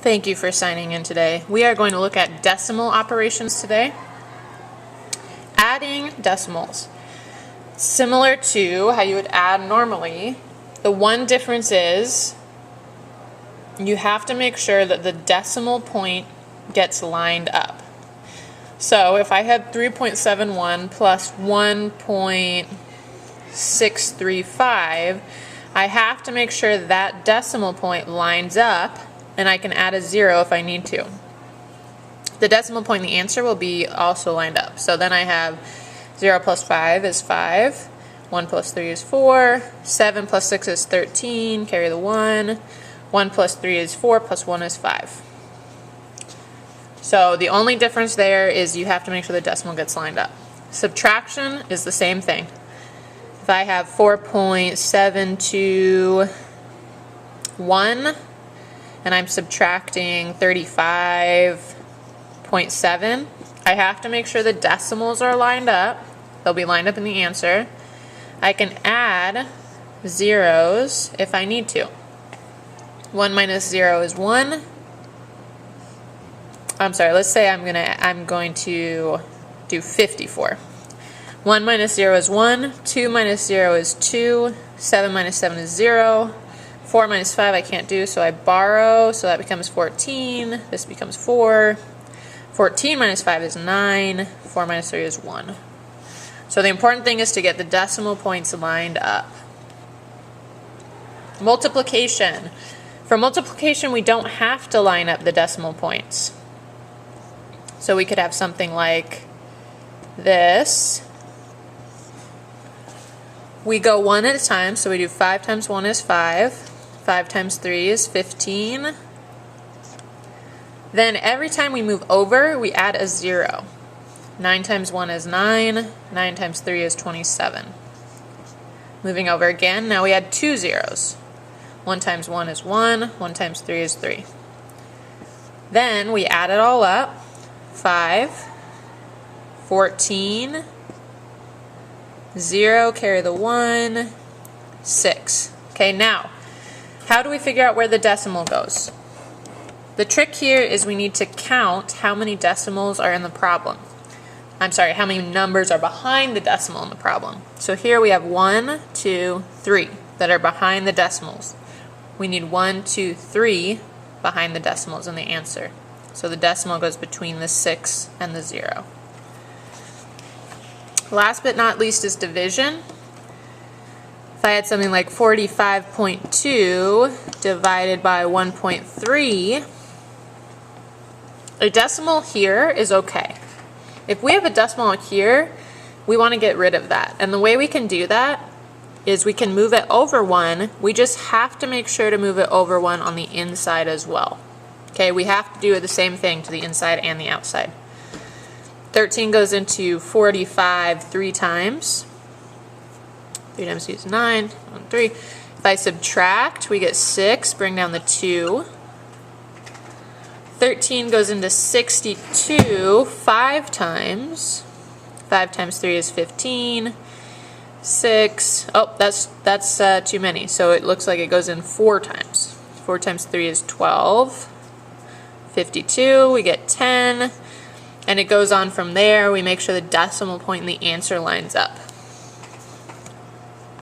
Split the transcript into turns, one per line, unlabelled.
Thank you for signing in today. We are going to look at decimal operations today. Adding decimals. Similar to how you would add normally, the one difference is you have to make sure that the decimal point gets lined up. So if I had 3.71 plus 1.635, I have to make sure that decimal point lines up, and I can add a 0 if I need to. The decimal point in the answer will be also lined up. So then I have 0 plus 5 is 5, 1 plus 3 is 4, 7 plus 6 is 13, carry the 1, 1 plus 3 is 4, plus 1 is 5. So the only difference there is you have to make sure the decimal gets lined up. Subtraction is the same thing. If I have 4.721 and I'm subtracting 35.7, I have to make sure the decimals are lined up. They'll be lined up in the answer. I can add zeros if I need to. 1 minus 0 is 1. I'm sorry, let's say I'm going to do 54. 1 minus 0 is 1, 2 minus 0 is 2, 7 minus 7 is 0, 4 minus 5 I can't do, so I borrow, so that becomes 14, this becomes 4, 14 minus 5 is 9, 4 minus 3 is 1. So the important thing is to get the decimal points lined up. Multiplication. For multiplication, we don't have to line up the decimal points. So we could have something like this. We go one at a time, so we do 5 times 1 is 5, 5 times 3 is 15. Then every time we move over, we add a 0. 9 times 1 is 9, 9 times 3 is 27. Moving over again, now we add 2 zeros. 1 times 1 is 1, 1 times 3 is 3. Then we add it all up. 5, 14, 0, carry the 1, 6. Okay, now, how do we figure out where the decimal goes? The trick here is we need to count how many decimals are in the problem. I'm sorry, how many numbers are behind the decimal in the problem. So here we have 1, 2, 3 that are behind the decimals. We need 1, 2, 3 behind the decimals in the answer. So the decimal goes between the 6 and the 0. Last but not least is division. If I had something like 45.2 divided by 1.3, a decimal here is okay. If we have a decimal here, we want to get rid of that. And the way we can do that is we can move it over 1. We just have to make sure to move it over 1 on the inside as well. Okay, we have to do the same thing to the inside and the outside. 13 goes into 45 3 times. 3 times 2 is 9, 1, 3. If I subtract, we get 6, bring down the 2. 13 goes into 62 5 times. 5 times 3 is 15. 6, oh, that's too many, so it looks like it goes in 4 times. 4 times 3 is 12. 52, we get 10, and it goes on from there. We make sure the decimal point in the answer lines up.